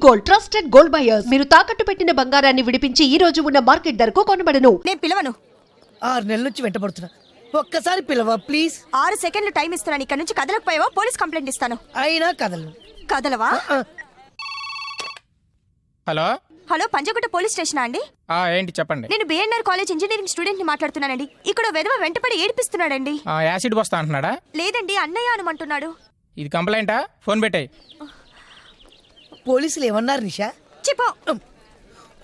Gold, trusted gold buyers. మీరు తాకట్టు పెట్టిన బంగారాన్ని విడిపించి ఈ రోజు ఉన్న మార్కెట్ ధరకు కొనబడను. నేను పిలవను. 6 నెలల నుంచి వెంటబడుతున్నా. ఒక్కసారి పిలవా ప్లీజ్. 6 సెకండ్లు టైం ఇస్తున్నాను. ఇక్కడ నుంచి కదలకపోయావా పోలీస్ కంప్లైంట్ ఇస్తాను. అయినా కదలను. కదలవా? హలో హలో, పంజగుట్ట పోలీస్ స్టేషనా అండి? ఏంటి చెప్పండి. నేను బిఎన్ఆర్ కాలేజ్ ఇంజనీరింగ్ స్టూడెంట్ ని మాట్లాడుతున్నానండి. ఇక్కడ వెధవ వెంటపడి ఏడిపిస్తున్నాడండి. యాసిడ్ వస్తా అంటున్నాడా? లేదండి, అన్నయ్య అనమంటున్నాడు. ఇది కంప్లైంటా? ఫోన్ పెట్టాయి. పోలీసులు ఏమన్నారు నిషా? చెప్పు.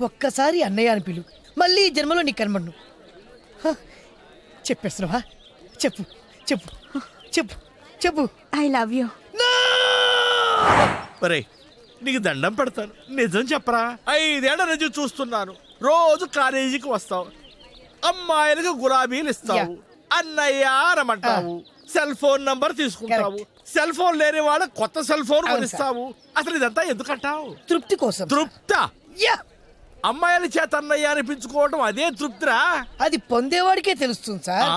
ఒక్కసారి అన్నయ్య అని పిలు, మళ్ళీ ఈ జన్మలో నీకు కనబడను. చెప్పేస్తున్నావా? చెప్పు చెప్పు చెప్పు చెప్పు. I love you. ఒరే నీకు దండం పెడతాను, నిజం చెప్పరా. 5 ఏళ్ల నుంచి చూస్తున్నాను. రోజు కాలేజీకి వస్తావు, అమ్మాయిలకు గులాబీలు ఇస్తావు, అన్నయ్య రమ్మంటావు, సెల్ ఫోన్ నంబర్ తీసుకుంటావు, సెల్ ఫోన్ లేని వాళ్ళ కొత్త సెల్ ఫోన్ కొనిస్తావు. అసలు ఇదంతా ఎందుకంటావు? తృప్తి కోసం. తృప్త? అమ్మాయిల చేత అన్నయ్య అనిపించుకోవడం అదే తృప్తిరా? అది పొందేవాడికే తెలుస్తుంది సార్.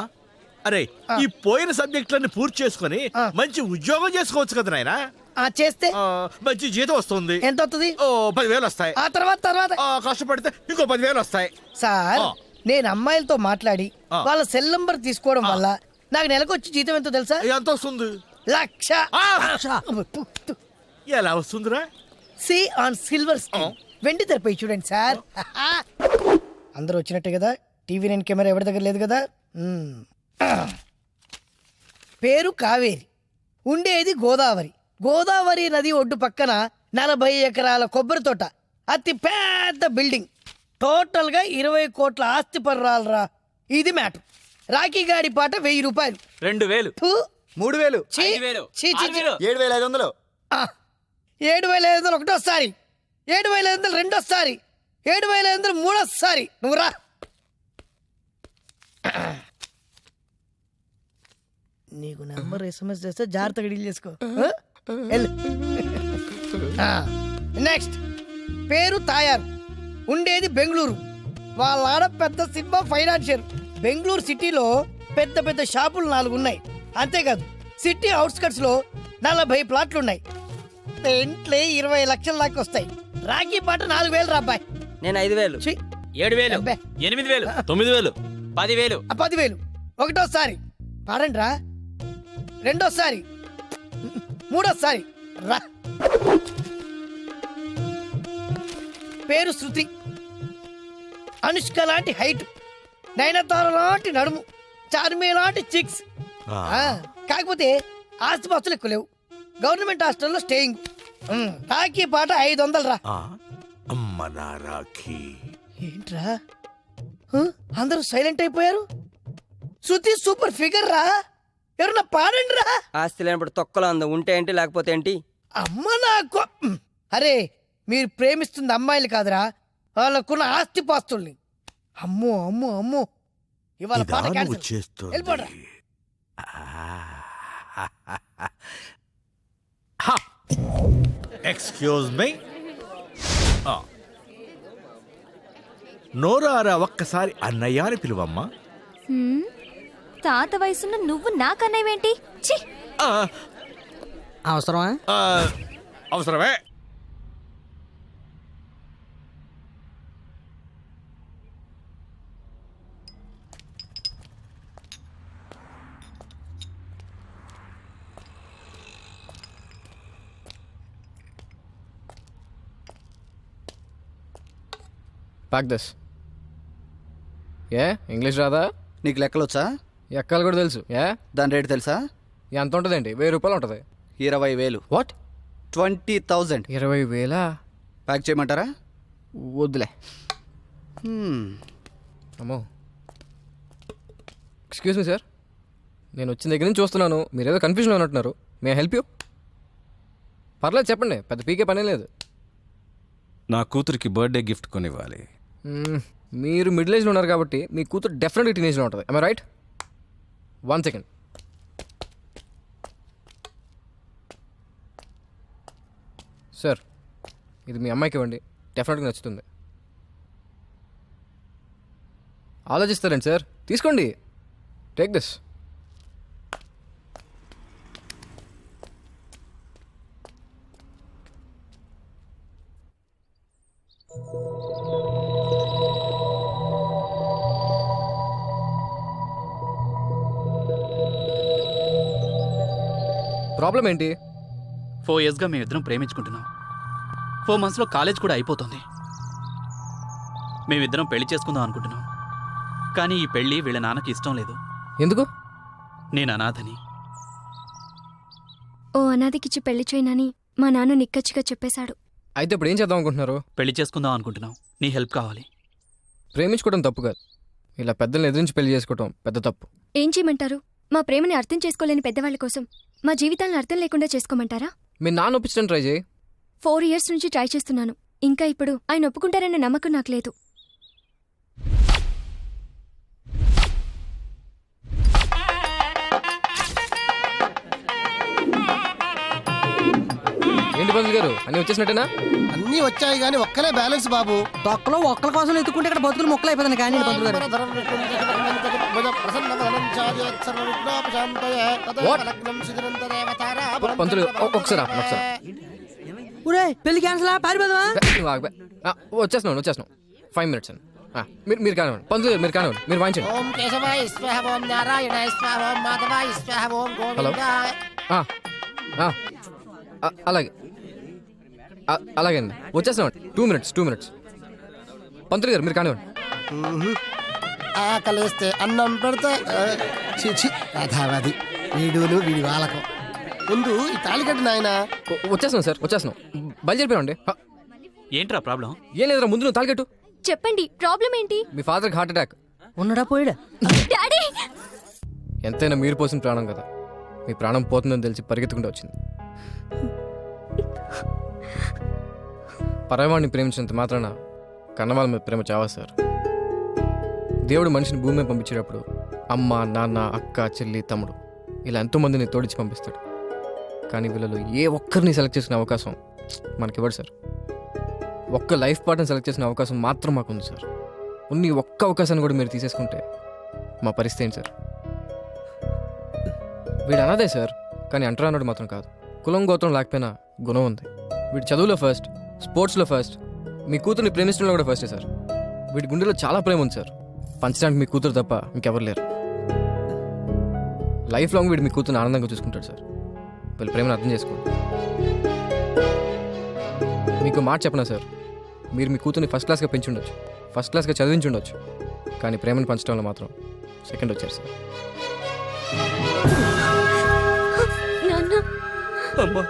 అరే ఈ పోయిన సబ్జెక్టులన్నీ పూర్తి చేసుకుని మంచి ఉద్యోగం చేసుకోవచ్చు కదా నాయనా. చేస్తే మంచి జీతం వస్తుంది. ఎంత వస్తుంది? 10,000 వస్తాయి. ఆ తర్వాత కష్టపడితే ఇంకో 10,000 వస్తాయి. సార్ నేను అమ్మాయిలతో మాట్లాడి వాళ్ళ సెల్ నంబర్ తీసుకోవడం వల్ల నాకు నెలకు వచ్చి జీతం ఎంతో తెలుసా? ఎంత వస్తుంది? 1,00,000. ఎలా వస్తుందిరా? సి ఆన్ సిల్వర్ స్క్రీన్, వెండి తెరపై చూడండి సార్. అందరూ వచ్చినట్టే కదా? టీవీ 9 కెమెరా ఎవరి దగ్గర లేదు కదా? పేరు కావేరి, ఉండేది గోదావరి. గోదావరి నది ఒడ్డు పక్కన 40 ఎకరాల కొబ్బరి తోట, అతి పెద్ద బిల్డింగ్, టోటల్ గా 20 కోట్ల ఆస్తి పర్రాలరా. ఇది మ్యాటర్. రాఖీ గాడి పాట 1000 రూపాయలు. 2,000. 3,000. 5,000. 7,500. 7,500 ఒకటోసారి, 7,500 రెండోసారి, 7,500 మూడోసారి. నువ్వు రా. నీకు నెంబర్ SMS చేస్తే జాగ్రత్తగా డీల్ చేసుకో. నెక్స్ట్ పేరు తాయారు, ఉండేది బెంగళూరు. వాళ్ళ ఆడ పెద్ద సినిమా ఫైనాన్షియర్. బెంగళూరు సిటీలో పెద్ద పెద్ద షాపులు 4 ఉన్నాయి. అంతేకాదు సిటీ అవుట్స్కట్స్ లో 40 ప్లాట్లు ఉన్నాయి. ఇంట్లో 20 లక్షల దాకా వస్తాయి. రాఖీ పాట 4,000 రా అబ్బాయి. నేను 5,000. 7,000. 8,000. 9,000. 10,000. 10,000. ఒకటోసారి పాడండి రా, రెండోసారి, మూడోసారి రా. పేరు శృతి, అనుష్క లాంటి హైట్, నయనతార లాంటి నడుము, చార్మి లాంటి చిక్స్. కాకపోతే ఆస్తిపాస్తులు ఎక్కువ లేవు. గవర్నమెంట్ హాస్టల్లో స్టేయింగ్. రాఖీ పాట 500 రా. అమ్మ నా రాఖీ. ఏంట్రా అందరూ సైలెంట్ అయిపోయారు? శృతి సూపర్ ఫిగర్ రా, ఎవరన్నా పాడండి రా. ఆస్తి లేనప్పుడు తొక్కలో అందం ఉంటే ఏంటి, లేకపోతే ఏంటి? అమ్మ నాకు. అరే మీరు ప్రేమిస్తుంది అమ్మాయిలు కాదురా, వాళ్ళకున్న ఆస్తి పాస్తుల్ని. అమ్మో అమ్మో అమ్మో, ఇవాళ పాట క్యాన్సిల్. వెళ్ళిపోరా. Excuse me. నోరారా ఒక్కసారి అన్నయ్య అని పిలువమ్మా. తాత వయసున్న నువ్వు నాకన్నయ్యేంటి? అవసరమా? అవసరమే. Pack this. ఇంగ్లీష్ రాదా? నీకు లెక్కలు వచ్చా? ఎక్కాలు కూడా తెలుసు. దాని రేటు తెలుసా? ఎంత ఉంటుందండి? 1,000 రూపాయలు ఉంటుంది. 20,000. వాట్? 20,000. 20,000? ప్యాక్ చేయమంటారా? వద్దులే. అమ్మో. ఎక్స్క్యూజ్ మీ సార్, నేను వచ్చిన దగ్గర నుంచి చూస్తున్నాను మీరేదో కన్ఫ్యూజన్లో ఉన్నట్టున్నారు. May help you? పర్లేదు చెప్పండి, పెద్ద పీకే పనే లేదు. నా కూతురికి బర్త్డే గిఫ్ట్ కొనివ్వాలి. మీరు మిడిల్ ఏజ్లో ఉన్నారు కాబట్టి మీ కూతురు డెఫినెట్గా టీనేజ్లో ఉంటుంది. I right? 1 సెకండ్. సార్ ఇది మీ అమ్మాయికి ఇవ్వండి, డెఫినెట్గా నచ్చుతుంది. ఆలోచిస్తారండి సార్, తీసుకోండి. Take this. ప్రాబ్లం ఏంటి? 4 yearsగా మేమిద్దరం ప్రేమించుకుంటున్నాం. 4 monthsలో కాలేజ్ కూడా అయిపోతుంది. మేమిద్దరం పెళ్లి చేసుకుందాం అనుకుంటున్నాం. కానీ ఈ పెళ్లి వీళ్ళ నాన్నకి ఇష్టం లేదు. ఎందుకు? నేను అనాథని. ఓ అనాథకిచ్చి పెళ్లి చేయనని మా నాన్న నిక్కచ్చిగా చెప్పేశాడు. అయితే ఇప్పుడు ఏం చేద్దాం అనుకుంటున్నారు? పెళ్లి చేసుకుందాం అనుకుంటున్నాం. నీ హెల్ప్ కావాలి. ప్రేమించుకోవడం తప్పు కాదు, ఇలా పెద్దల్ని ఎదిరించి పెళ్లి చేసుకోవడం పెద్ద తప్పు. ఏం చేయమంటారు? మా ప్రేమని అర్థం చేసుకోలేని పెద్దవాళ్ళ కోసం మా జీవితాలను అర్థం లేకుండా చేసుకోమంటారా? మీ నాన్న ఒప్పించడం ట్రై చేయి. 4 years నుంచి ట్రై చేస్తున్నాను. ఇంకా ఇప్పుడు ఆయన ఒప్పుకుంటారన్న నమ్మకం నాకు లేదు. ఏంటి పంతులు గారు, అన్నీ వచ్చేసినట్టేనా? అన్నీ వచ్చాయి కానీ ఒక్కలే బ్యాలెన్స్ బాబు. తొక్కలో ఒక్కల కోసం ఎత్తుకుంటే ఇక్కడ బతుకులు మొక్కలు అయిపోతుంది. కానీ పంతులు ఒకసారి ఒకసారి పెళ్లి క్యాన్సిల్ పారిపోదామా? వచ్చేస్తున్నాం 5 minutes అండి. మీరు కానివ్వండి పంతులు గారు, మీరు కానివ్వండి, మీరు వాయించండి. హలో అలాగే అలాగే అండి, వచ్చేస్తున్నాం. 2 minutes. పంతులు గారు మీరు కానివ్వండి. ఆకలేస్తే అన్నం పెడితే చిచి అధావది వీడును వీడి వాళ్ళకం. ముందు ఈ తాళికట్టు నాయన. వచ్చేస్తున్నాం సార్, వచ్చేస్తున్నాం. బయలుదేరిపోయామండి. ఏంట్రా ప్రాబ్లం? ఏం లేదురా, ముందు నువ్వు తాలికట్టు. చెప్పండి, ప్రాబ్లం ఏంటి? మీ ఫాదర్కి హార్ట్ అటాక్. ఉన్నడా పోయాడా? డాడీ! ఎంతైనా మీరు పోసిన ప్రాణం కదా, మీ ప్రాణం పోతుందని తెలిసి పరిగెత్తుకుంటూ వచ్చింది. పరవాడిని ప్రేమించినంత మాత్రాన కన్నవాళ్ళ మీద ప్రేమ చావా సార్. దేవుడు మనిషిని భూమి మీద పంపించేటప్పుడు అమ్మ, నాన్న, అక్క, చెల్లి, తమ్ముడు ఇలా ఎంతోమందిని తోడిచి పంపిస్తాడు. కానీ వీళ్ళలో ఏ ఒక్కరిని సెలెక్ట్ చేసిన అవకాశం మనకివ్వడు సార్. ఒక్క లైఫ్ పార్ట్నర్ సెలెక్ట్ చేసిన అవకాశం మాత్రం మాకుంది సార్. ఉన్ని ఒక్క అవకాశాన్ని కూడా మీరు తీసేసుకుంటే మా పరిస్థితి ఏంటి సార్? వీడు అన్నదే సార్, కానీ అంటరాన్నాడు మాత్రం కాదు. కులం గోత్రం లేకపోయినా గుణం ఉంది. వీడి చదువులో ఫస్ట్, స్పోర్ట్స్లో ఫస్ట్, మీ కూతుర్ని ప్రేమించడంలో కూడా ఫస్టే సార్. వీడి గుండెలో చాలా ప్రేమ ఉంది సార్. పంచడానికి మీ కూతురు తప్ప ఇంకెవరు లేరు. లైఫ్ లాంగ్ వీడు మీ కూతురుని ఆనందంగా చూసుకుంటాడు సార్. వీళ్ళ ప్రేమను అర్థం చేసుకోండి. మీకు మాట చెప్పనా సార్, మీరు మీ కూతుర్ని ఫస్ట్ క్లాస్గా పెంచుండొచ్చు, ఫస్ట్ క్లాస్గా చదివించుండొచ్చు, కానీ ప్రేమను పంచడంలో మాత్రం సెకండ్ వచ్చారు సార్. అమ్మా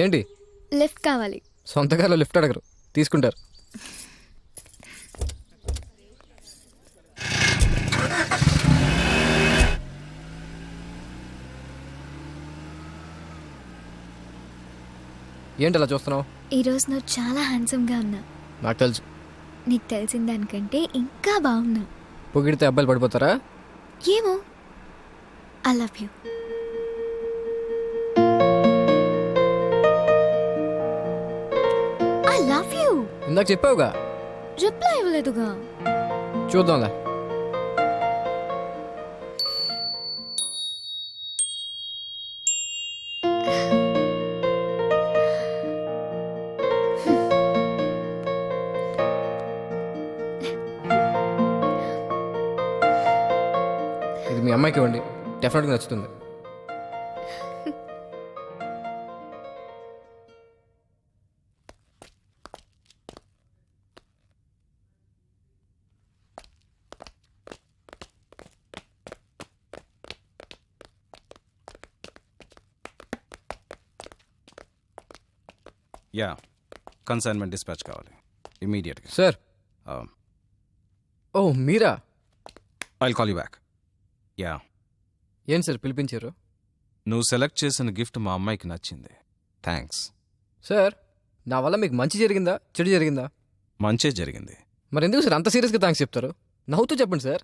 ఏంటి? లిఫ్ట్ కావాలి. సొంత కార్లో లిఫ్ట్ అడగరు, తీసుకుంటారు. ఏంటి అలా చూస్తున్నావు? ఈరోజు నువ్వు చాలా హ్యాండ్సమ్గా ఉన్నా. నాకు తెలుసు. నీకు తెలిసిన దానికంటే ఇంకా బాగున్నా. పొగిడితే అబ్బాయిలు పడిపోతారా? ఏమో. I love you. I love you. ఇందాక చెప్పావుగా. రిప్లై ఇవ్వలేదుగా. చూద్దాంలే. ఇది మీ అమ్మాయికి ఇవ్వండి, డెఫినెట్గా నచ్చుతుంది. యా, కన్సైన్మెంట్ డిస్పాచ్ కావాలి ఇమీడియట్గా. సార్. ఓ మీరా? I'll call you back. Yeah. ఏం సార్ పిలిపించారు? నువ్వు సెలెక్ట్ చేసిన గిఫ్ట్ మా అమ్మాయికి నచ్చింది. థ్యాంక్స్. సార్, నా వల్ల మీకు మంచి జరిగిందా చెడు జరిగిందా? మంచే జరిగింది. మరి ఎందుకు సార్ అంత సీరియస్గా థ్యాంక్స్ చెప్తారు? నవ్వుతూ చెప్పండి సార్.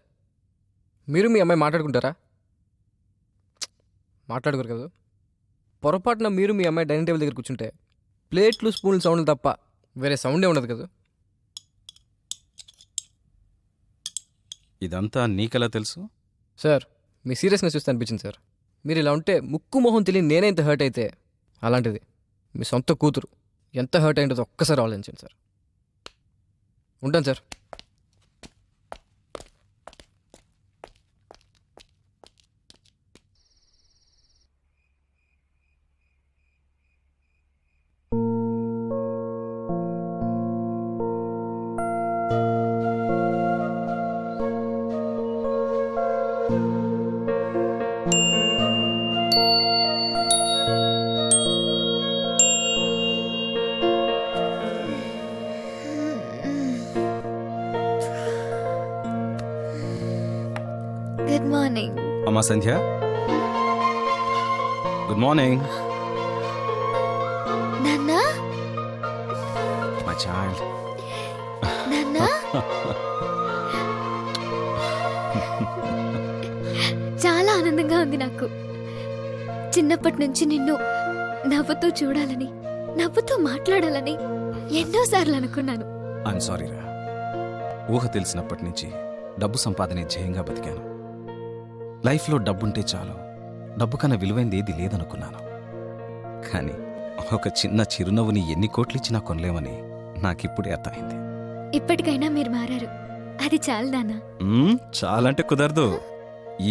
మీరు మీ అమ్మాయి మాట్లాడుకుంటారా? మాట్లాడుకోరు కదా. పొరపాటున మీరు మీ అమ్మాయి డైనింగ్ టేబుల్ దగ్గర కూర్చుంటే ప్లేట్లు స్పూన్లు సౌండ్ తప్ప వేరే సౌండే ఉండదు కదా. ఇదంతా నీకెలా తెలుసు? సార్ మీ సీరియస్నెస్ చూస్తే అనిపించింది సార్. మీరు ఇలా ఉంటే ముక్కు మొహం తెలియని నేనే ఇంత హర్ట్ అయితే అలాంటిది మీ సొంత కూతురు ఎంత హర్ట్ అయిందో ఒక్కసారి ఆలోచించండి సార్. ఉంటాను సార్. Good morning. అమ్మా సంధ్య, గుడ్ మార్నింగ్. నాన్నా, మై చైల్డ్. నాన్నా. చాలా ఆనందంగా ఉంది నాకు. చిన్నప్పటి నుంచి నిన్ను నవ్వుతూ చూడాలని, నవ్వుతూ మాట్లాడాలని ఎన్నోసార్లు అనుకున్నాను. ఐఎమ్ సారీ రా. ఊహ తెలిసినప్పటి నుంచి డబ్బు సంపాదనే ధ్యేయంగా బతికాను. లైఫ్లో డబ్బుంటే చాలు, డబ్బు కన్నా విలువైంది ఏది లేదనుకున్నాను. కానీ ఒక చిన్న చిరునవ్వుని ఎన్ని కోట్లిచ్చినా కొనలేమని నాకిప్పుడే అర్థమైంది. ఇప్పటికైనా మీరు మారారు, అది చాలు నాన్నా. చాలంటే కుదరదు.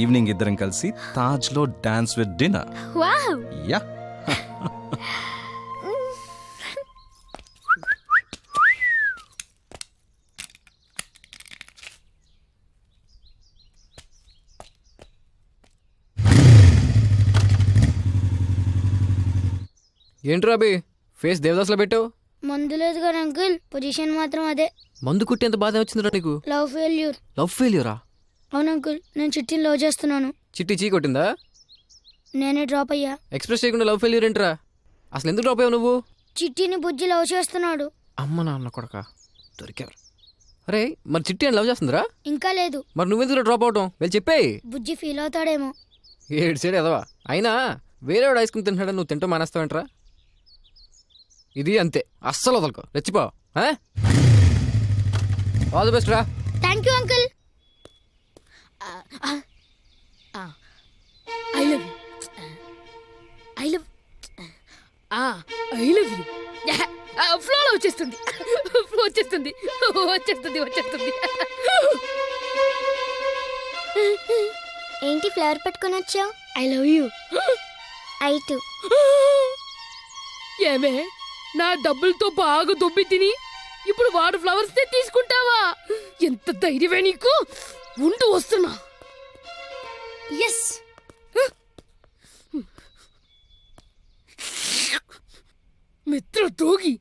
ఈవినింగ్ ఇద్దరం కలిసి తాజ్లో dance with dinner. Wow. Yeah. ఏంట్రా అభి ఫేస్ దేవదాస్లో పెట్టావు? మందు లేదు కదా అంకుల్, పొజిషన్ మాత్రం అదే. మందు కుట్టి ఎంత బాధ వచ్చిందిరా నీకు? Love failure. లవ్ ఫెయిల్యూరా? అవును అంకుల్, నేను చిట్టిని లవ్ చేస్తున్నాను. చిట్టి చీ కొట్టిందా? నేనే డ్రాప్ అయ్యా. ఎక్స్ప్రెస్ చేయకుండా లవ్ ఫెయిల్యూర్ ఏంట్రా? అసలు ఎందుకు డ్రాప్ అయ్యావు నువ్వు? చిట్టిని బుజ్జి లవ్ చేస్తున్నాడు. అమ్మ నాన్న కొడక దొరికారు. అరే మరి చిట్టి అని లవ్ చేస్తుందిరా? ఇంకా లేదు. మరి నువ్వెందుకు డ్రాప్ అవటం? వెళ్ళి చెప్పేయి. బుజ్జి ఫీల్ అవుతాడేమో. ఏడు సైడ్ ఎదవా. అయినా వేరేవాడు ఐస్ క్రీమ్ తింటాడని నువ్వు తింటూ మానేస్తావేంట్రా? ఇది అంతే, అస్సలు వదలకో, రెచ్చిపో. ఆల్ ది బెస్ట్ రా. Thank you uncle. I love I love I love you. ఫ్లోలో వచ్చేస్తుంది, ఫ్లో వచ్చేస్తుంది, వచ్చేస్తుంది వచ్చేస్తుంది. ఏంటి ఫ్లవర్ పట్టుకొని వచ్చావు? I love you. I to. ఏమే, నా డబ్బులతో బాగా దొబ్బి తిని ఇప్పుడు వాడు ఫ్లవర్స్ తీసుకుంటావా? ఎంత ధైర్యమే నీకు! ఉంటూ వస్తున్నా. ఎస్. మిత్ర తోగి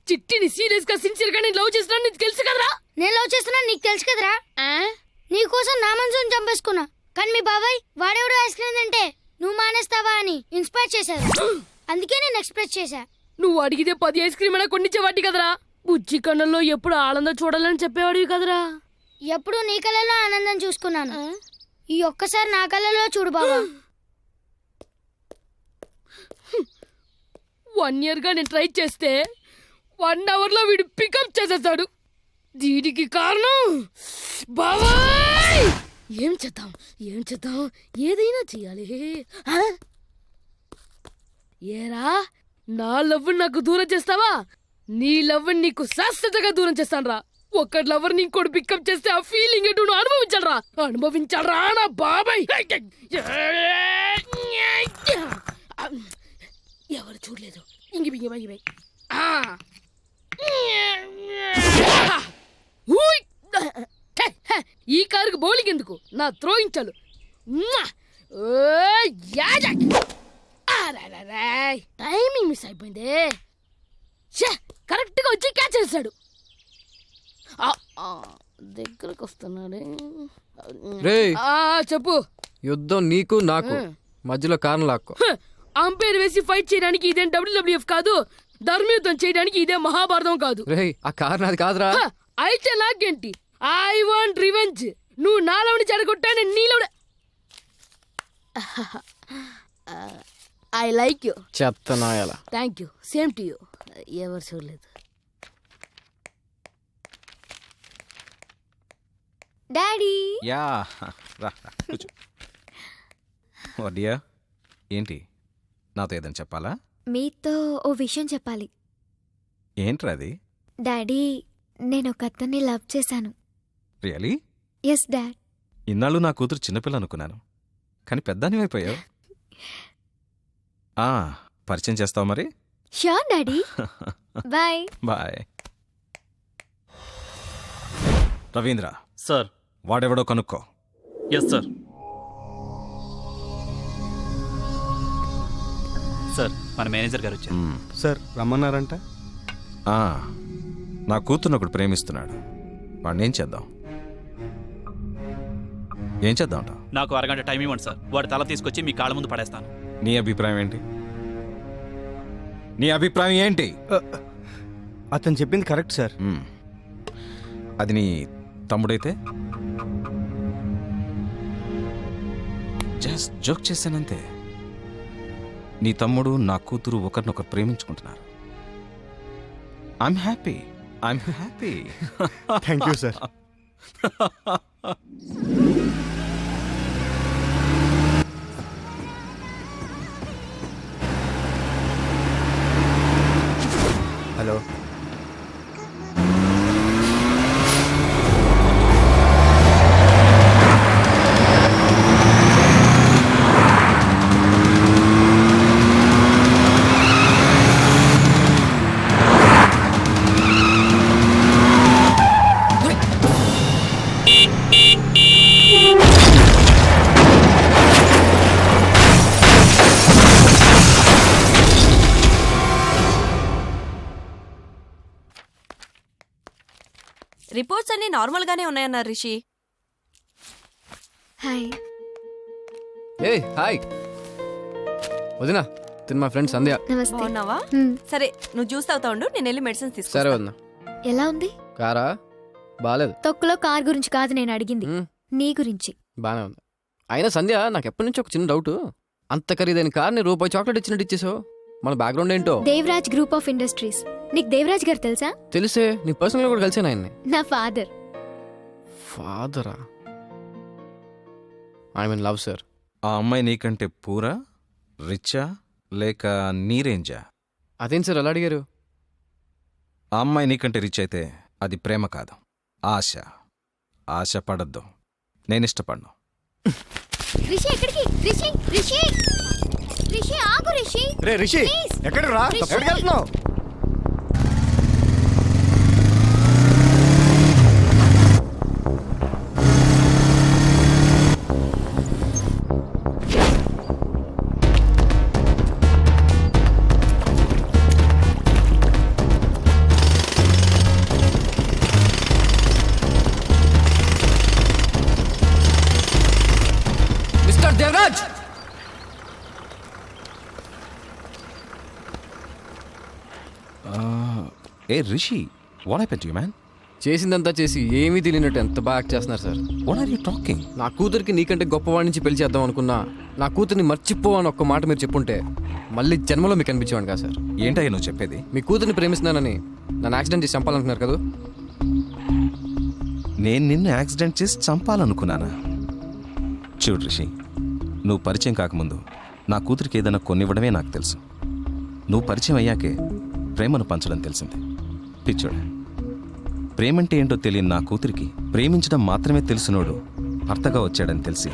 చిట్టిని సీరియస్ గా సిన్సియర్ గా నేను లవ్ చేస్తున్నాను, నీకు తెలుసు కదరా? నేను లవ్ చేస్తున్నా నీకు తెలుసు కదరా? నీకోసం నా మనసుని చంపేసుకున్నా, కానీ మీ బాబాయ్ వాడెవడో ఐస్ క్రీమ్ తింటే నువ్వు మానేస్తావా అని ఇన్స్పైర్ చేశారు. అందుకే నేను ఎక్స్ప్రెస్ చేశా. నువ్వు అడిగితే 10 ఐస్ క్రీమ్ అయినా కొనిచ్చేవాటి కదరా. బుజ్జి కన్నుల్లో ఎప్పుడు ఆనందం చూడాలని చెప్పేవాడివి కదరా. ఎప్పుడు నీ కళ్ళలో ఆనందం చూసుకున్నాను, ఈ ఒక్కసారి నా కళ్ళలో చూడు బాబా. 1 year గా నేను ట్రై చేస్తే 1 hour లో వీడు పికప్ చేసేస్తాడు. దీనికి కారణం బాబాయ్. ఏం చేద్దాం, ఏం చేద్దాం, ఏదైనా చెయ్యాలి. ఏరా, నా లవ్ నాకు దూరం చేస్తావా? నీ లవ్ నీకు శాశ్వతంగా దూరం చేస్తాను రా. ఒక్క లవర్ ఇంకోటి పికప్ చేస్తే ఆ ఫీలింగ్ ఏంటో నువ్వు అనుభవించాలరా, అనుభవించాలరా నా బాబాయ్. ఎవరు చూడలేదు. ఇంగి బింగి బింగి బింగి. ఈ కారుకు బౌలింగ్ ఎందుకు? నా థ్రోయింగ్ చాలు. టైమింగ్ మిస్ అయిపోయింది. కరెక్ట్ గా వచ్చి క్యాచ్ చేస్తాడు. దగ్గరకు వస్తున్నాడు. చెప్పు. యుద్ధం నీకు నాకు మధ్యలో కారణం లాక్కో. అంపైర్ వేసి ఫైట్ చేయడానికి ఇదేం WWF కాదు, ధర్మయుద్ధం చేయడానికి ఇదే మహాభారతం కాదు. ఆ కారణం అది కాదురా. అయితే నాకేంటి? I want revenge. నువ్వు నాలోని చెడగొట్టా, నేను నీలో. I like you. చెత్తనాయాల. Thank you, same to you. ఎవరు చూడలేదు. డాడీ యా రా రా, కూర్చో. ఓ డియర్, ఏంటి నాతో ఏదని చెప్పాలా? మీతో ఓ విషయం చెప్పాలి. ఏంట్రా అది? డాడీ, నేను ఒక అతన్ని లవ్ చేశాను. రియలీ? Yes dad. ఇన్నాళ్ళు నా కూతురు చిన్నపిల్ల అనుకున్నాను, కానీ పెద్దానివైపోయావు. పరిచయం చేస్తావు మరి? Sure daddy. Bye bye. Ravindra sir. వాడెవడో కనుక్కో. Yes sir. సార్, మన మేనేజర్ గారు వచ్చారు. సార్ రమ్మన్నారంట. నా కూతుర్ని ఒకడు ప్రేమిస్తున్నాడు. వాడిని ఏం చేద్దాం? ఏం చేద్దాం? నాకు అరగంట టైం ఇవ్వండి సార్. వాడి తల తీసుకొచ్చి మీ కాళ్ళ ముందు పడేస్తాను. నీ అభిప్రాయం ఏంటి? నీ అభిప్రాయం ఏంటి? అతను చెప్పింది కరెక్ట్ సార్. అది నీ తమ్ముడైతే జస్ట్ జోక్ చేశానంతే. నీ తమ్ముడు నా కూతురు ఒకరినొకరు ప్రేమించుకుంటున్నారు. I'm happy. Thank you sir. Hello. Reports అన్ని నార్మల్ గానే ఉన్నాయన్నారు రిషి. హాయ్. ఏ హాయ్ వదినా, తిన్ మా ఫ్రెండ్ సంధ్య. నమస్తే. బాగున్నావా? సరే, నువ్వు జ్యూస్ తాగుతా ఉండు, నేను వెళ్ళి మెడిసిన్స్ సరే తీసుకుంటా. వదినా. ఎలా ఉంది? కారా బాలేదు. తొక్కులో కార్ గురించి కాదు నేను అడిగింది, నీ గురించి. బానే ఉంది. అయినా సంధ్య, నాకు ఎప్పటి నుంచి ఒక చిన్న డౌట్. అంత ఖరీదైన కార్ని రూపాయి చాక్లెట్ ఇచ్చినట్టు ఇచ్చేసావు. మన బ్యాక్గ్రౌండ్ ఏంటో? Devaraj group of industries. నీకు దేవరాజ్ గారు తెలుసా? తెలిసే, నీ పర్సనల్ కూడా కలిసాను ఆయన్ని. నా ఫాదర్. ఫాదరా? I mean love sir. ఆ అమ్మాయి నీకంటే పూరా, రిచ్చా లేక నీ రేంజా? అదేం సార్ అలా అడిగారు? ఆ అమ్మాయి నీకంటే రిచ్ అయితే అది ప్రేమ కాదు, ఆశ. ఆశ పడద్దు, నేనిష్టపడ్ను. రిషి ఎక్కడికి? రిషి రిషి రిషి ఆగు రిషి. రే రిషి, ఎక్కడికి రా? ఎక్కడికి వెళ్తున్నావు? మిస్టర్ దేవరాజ్! ఏ Rishi, what happened to you man? చేసిందంతా చేసి ఏమీ తెలియనట్టు ఎంత బాగా యాక్ట్ చేస్తున్నారు sir. What are you talking? నా కూతురికి నీకంటే గొప్పవాడి నుంచి పెళ్లి చేద్దాం అనుకున్నా. నా కూతుర్ని మర్చిపో అని ఒక్క మాట మీరు చెప్పుంటే మళ్ళీ జన్మలో మీకు అనిపించేవాడు కదా సార్. ఏంటయ్యా నువ్వు చెప్పేది? మీ కూతుర్ని ప్రేమిస్తున్నానని నన్ను యాక్సిడెంట్ చేసి చంపాలనుకున్నారు కదా. నేను నిన్ను యాక్సిడెంట్ చేసి చంపాలనుకున్నానా? చూడు రిషి, నువ్వు పరిచయం కాకముందు నా కూతురికి ఏదైనా కొనివ్వడమే నాకు తెలుసు. నువ్వు పరిచయం అయ్యాకే ప్రేమను పంచడం తెలిసింది. పిచ్చోడు, ప్రేమంటే ఏంటో తెలియని నా కూతురికి ప్రేమించడం మాత్రమే తెలిసినోడు భర్తగా వచ్చాడని తెలిసి